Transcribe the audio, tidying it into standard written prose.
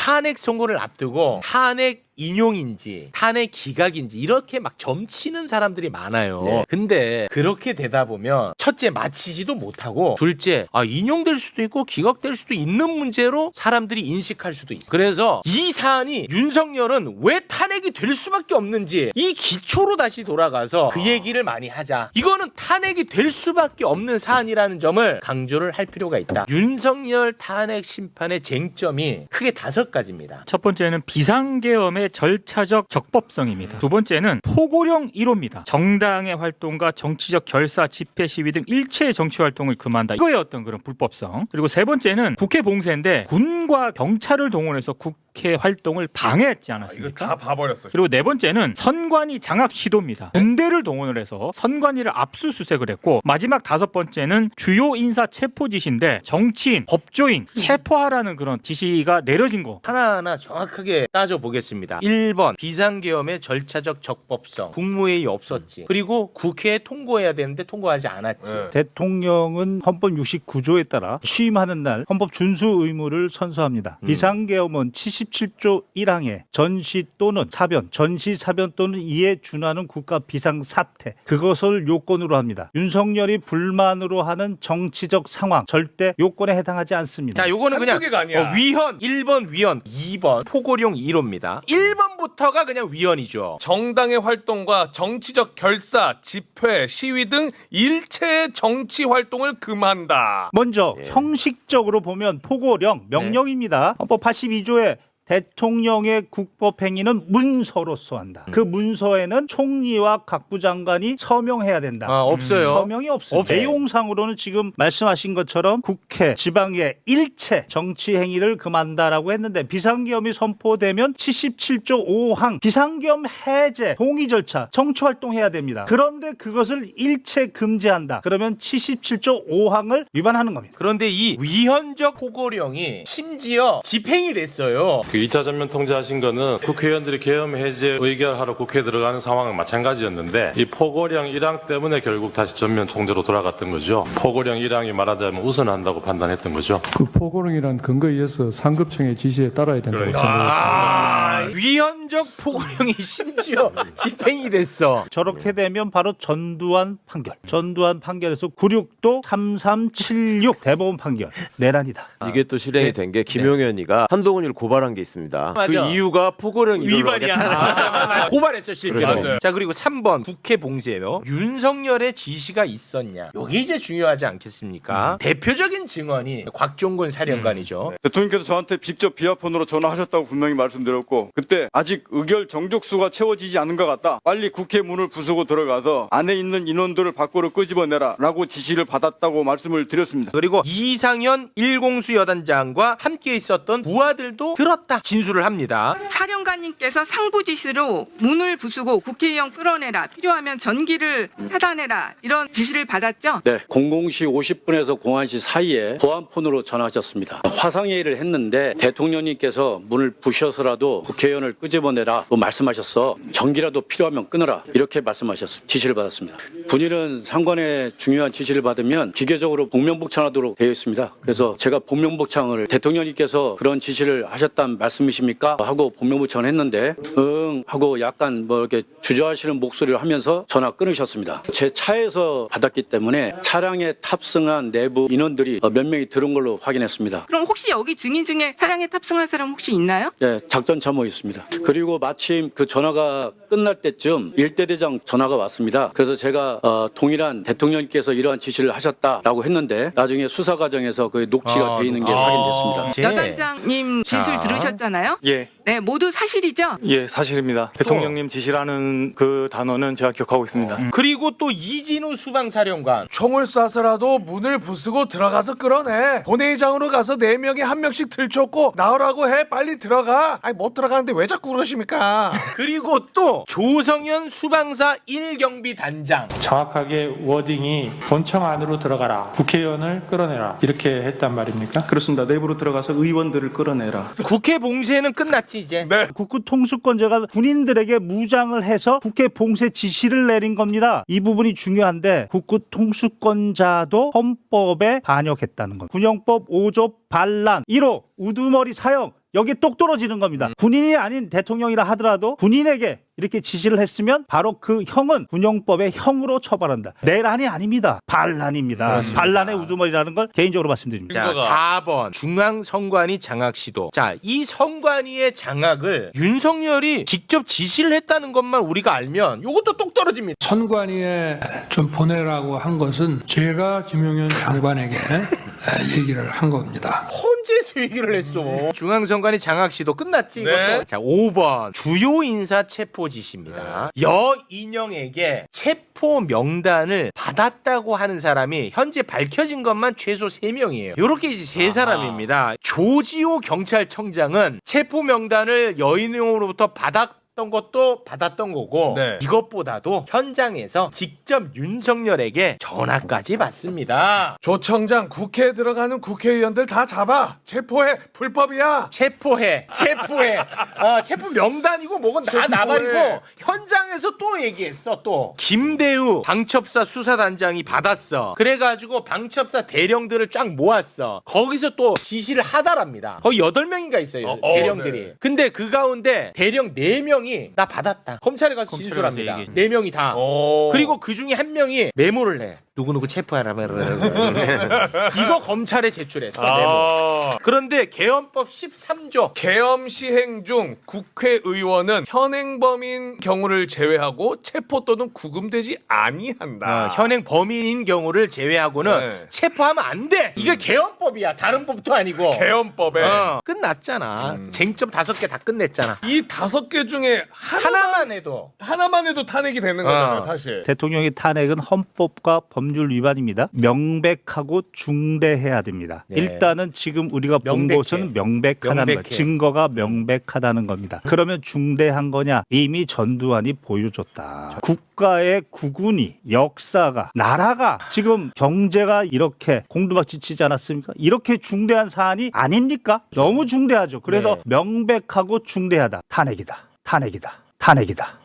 탄핵 선고를 앞두고 탄핵 인용인지 탄핵 기각인지 이렇게 막 점치는 사람들이 많아요. 네. 근데 그렇게 되다 보면 첫째 마치지도 못하고 둘째 인용될 수도 있고 기각될 수도 있는 문제로 사람들이 인식할 수도 있어. 그래서 이 사안이 윤석열은 왜 탄핵이 될 수밖에 없는지 이 기초로 다시 돌아가서 그 얘기를 많이 하자. 이거는 탄핵이 될 수밖에 없는 사안이라는 점을 강조를 할 필요가 있다. 윤석열 탄핵 심판의 쟁점이 크게 5가지입니다. 첫 번째는 비상계엄의 절차적 적법성입니다. 두 번째는 포고령 1호입니다. 정당의 활동과 정치적 결사, 집회, 시위 등 일체의 정치 활동을 금한다. 이거의 어떤 그런 불법성. 그리고 세 번째는 국회 봉쇄인데 군과 경찰을 동원해서 국회 활동을 방해했지 않았습니까? 이거 다 봐버렸어. 그리고 네 번째는 선관위 장악 시도입니다. 군대를 동원을 해서 선관위를 압수수색을 했고 마지막 5번째는 주요 인사 체포 지시인데 정치인, 법조인 체포하라는 그런 지시가 내려진 거. 하나하나 정확하게 따져보겠습니다. 1번 비상계엄의 절차적 적법성. 국무회의 없었지. 그리고 국회에 통고해야 되는데 통고하지 않았지. 네. 대통령은 헌법 69조에 따라 취임하는 날 헌법 준수 의무를 선서합니다. 비상계엄은 77조 1항에 전시 또는 사변, 전시 사변 또는 이에 준하는 국가 비상사태 그것을 요건으로 합니다. 윤석열이 불만으로 하는 정치적 상황 절대 요건에 해당하지 않습니다. 자, 요거는 그냥 한두 개가 아니야. 위헌 1번 위헌 2번 포고령 1호입니다. 1번부터가 그냥 위헌이죠. 정당의 활동과 정치적 결사, 집회, 시위 등 일체의 정치 활동을 금한다. 먼저 형식적으로 보면 포고령 명령입니다. 헌법 82조에 대통령의 국법행위는 문서로서 한다. 그 문서에는 총리와 각부 장관이 서명해야 된다. 없어요. 서명이 없어요. 없어요. 내용상으로는 지금 말씀하신 것처럼 국회, 지방의 일체 정치 행위를 금한다라고 했는데 비상계엄이 선포되면 77조 5항 비상계엄 해제, 동의 절차, 정치활동해야 됩니다. 그런데 그것을 일체 금지한다. 그러면 77조 5항을 위반하는 겁니다. 그런데 이 위헌적 포고령이 심지어 집행이 됐어요. 그 2차 전면 통제하신 거는 국회의원들이 계엄 해제 의결하러 국회에 들어가는 상황은 마찬가지였는데 이 포고령 1항 때문에 결국 다시 전면 통제로 돌아갔던 거죠. 포고령 1항이 말하자면 우선한다고 판단했던 거죠. 그 포고령이란 근거에 의해서 상급청의 지시에 따라야 된다고 생각했습니다. 위헌적 포고령이 심지어 집행이 됐어. 저렇게 되면 바로 전두환 판결. 전두환 판결에서 96도 3376 대법원 판결 내란이다. 이게 또 실행이 된 게 김용현이가 한동훈이를 고발한 게 있습니다. 맞아. 그 이유가 포고령 위반이야. 고발했어 실제로. 맞아요. 자, 그리고 3번 국회 봉쇄요. 윤석열의 지시가 있었냐. 이게 이제 중요하지 않겠습니까? 대표적인 증언이 곽종건 사령관이죠. 대통령께서 저한테 직접 비아폰으로 전화하셨다고 분명히 말씀드렸고 그때 아직 의결 정족수가 채워지지 않은 것 같다. 빨리 국회 문을 부수고 들어가서 안에 있는 인원들을 밖으로 끄집어내라 라고 지시를 받았다고 말씀을 드렸습니다. 그리고 이상현 일공수 여단장과 함께 있었던 부하들도 들었다 진술을 합니다. 사령관님께서 상부 지시로 문을 부수고 국회의원 끌어내라, 필요하면 전기를 차단해라 이런 지시를 받았죠? 네, 00시 50분에서 01시 사이에 보안폰으로 전화하셨습니다. 화상회의를 했는데 대통령님께서 문을 부셔서라도 국회의원을 끄집어내라고 말씀하셔서 전기라도 필요하면 끊어라 이렇게 말씀하셨습니다. 지시를 받았습니다. 군인은 상관의 중요한 지시를 받으면 기계적으로 복명복창하도록 되어 있습니다. 그래서 제가 복명복창을 대통령님께서 그런 지시를 하셨단 말씀이십니까? 하고 복명복창을 했는데 응 하고 약간 뭐 이렇게 주저하시는 목소리를 하면서 전화 끊으셨습니다. 제 차에서 받았기 때문에 차량에 탑승한 내부 인원들이 몇 명이 들은 걸로 확인했습니다. 그럼 혹시 여기 증인 중에 차량에 탑승한 사람 혹시 있나요? 네, 작전 참모 있습니다. 그리고 마침 그 전화가 끝날 때쯤 일대대장 전화가 왔습니다. 그래서 제가 동일한 대통령께서 이러한 지시를 하셨다라고 했는데 나중에 수사 과정에서 그 녹취가 돼 있는 게 확인됐습니다. 여단장님 진술 들으셨잖아요? 예. 네, 모두 사실이죠? 예, 사실입니다. 대통령님 지시라는 그 단어는 제가 기억하고 있습니다. 그리고 또 이진우 수방사령관. 총을 쏴서라도 문을 부수고 들어가서 끌어내. 본회의장으로 가서 4명이 한 명씩 들쫓고 나오라고 해. 빨리 들어가. 아니 못 들어가는데 왜 자꾸 그러십니까? 그리고 또 조성현 수방사 1경비 단장. 정확하게 워딩이 본청 안으로 들어가라, 국회의원을 끌어내라 이렇게 했단 말입니까? 그렇습니다. 내부로 들어가서 의원들을 끌어내라. 국회 봉쇄는 끝났지 이제. 네. 국구 통수권자가 군인들에게 무장을 해서 국회 봉쇄 지시를 내린 겁니다. 이 부분이 중요한데 국구 통수권자도 헌법에 반역했다는 겁니다. 군형법 5조 반란 1호 우두머리 사형 여기 똑 떨어지는 겁니다. 군인이 아닌 대통령이라 하더라도 군인에게 이렇게 지시를 했으면 바로 그 형은 군용법의 형으로 처벌한다. 내란이 아닙니다. 반란입니다. 그렇습니다. 반란의 우두머리라는 걸 개인적으로 말씀드립니다. 자, 4번 중앙선관위 장악 시도. 자, 이 선관위의 장악을 윤석열이 직접 지시를 했다는 것만 우리가 알면 이것도 똑 떨어집니다. 선관위에 좀 보내라고 한 것은 제가 김용현 장관에게 얘기를 한 겁니다. 헌재에서 얘기를 했어. 중앙선관위 장악 시도 끝났지 이것도. 네. 자, 5번 주요 인사 체포 지시입니다. 여인영에게 체포 명단을 받았다고 하는 사람이 현재 밝혀진 것만 최소 3명이에요. 이렇게 이제 3사람입니다. 조지호 경찰청장은 체포 명단을 여인영으로부터 받았던 거고 네. 이것보다도 현장에서 직접 윤석열에게 전화까지 받습니다. 조 청장 국회에 들어가는 국회의원들 다 잡아 체포해 불법이야. 체포해. 체포 명단이고 뭐건 다 체포해. 나발이고 현장에서 또 얘기했어 또. 김대우 방첩사 수사단장이 받았어. 그래가지고 방첩사 대령들을 쫙 모았어. 거기서 또 지시를 하다랍니다. 거의 8명인가 있어요 대령들이. 네. 근데 그 가운데 대령 4명이 나 받았다. 검찰에 가서 검찰에 진술합니다. 가서 얘기해. 4명이 다. 그리고 그 중에 한 명이 메모를 해. 누구누구 체포하라. 이거 검찰에 제출했어. 메모. 그런데 개헌법 13조 계엄 시행 중 국회의원은 현행범인 경우를 제외하고 체포 또는 구금되지 아니한다. 현행 범인인 경우를 제외하고는 네. 체포하면 안 돼. 이게 개헌법이야. 다른 법도 아니고. 계엄법에 끝났잖아. 쟁점 5개 다 끝냈잖아. 이 5개 중에 하나만 해도. 하나만 해도 탄핵이 되는 거잖아요, 사실. 대통령의 탄핵은 헌법과 법률 위반입니다. 명백하고 중대해야 됩니다. 네. 일단은 지금 우리가 본 명백해. 것은 명백하다는 명백해. 거, 증거가 명백하다는 겁니다. 그러면 중대한 거냐? 이미 전두환이 보여줬다. 국가의 국운이, 역사가, 나라가 지금 경제가 이렇게 공두박질 치지 않았습니까? 이렇게 중대한 사안이 아닙니까? 너무 중대하죠. 그래서 네. 명백하고 중대하다. 탄핵이다. 탄핵이다. 탄핵이다.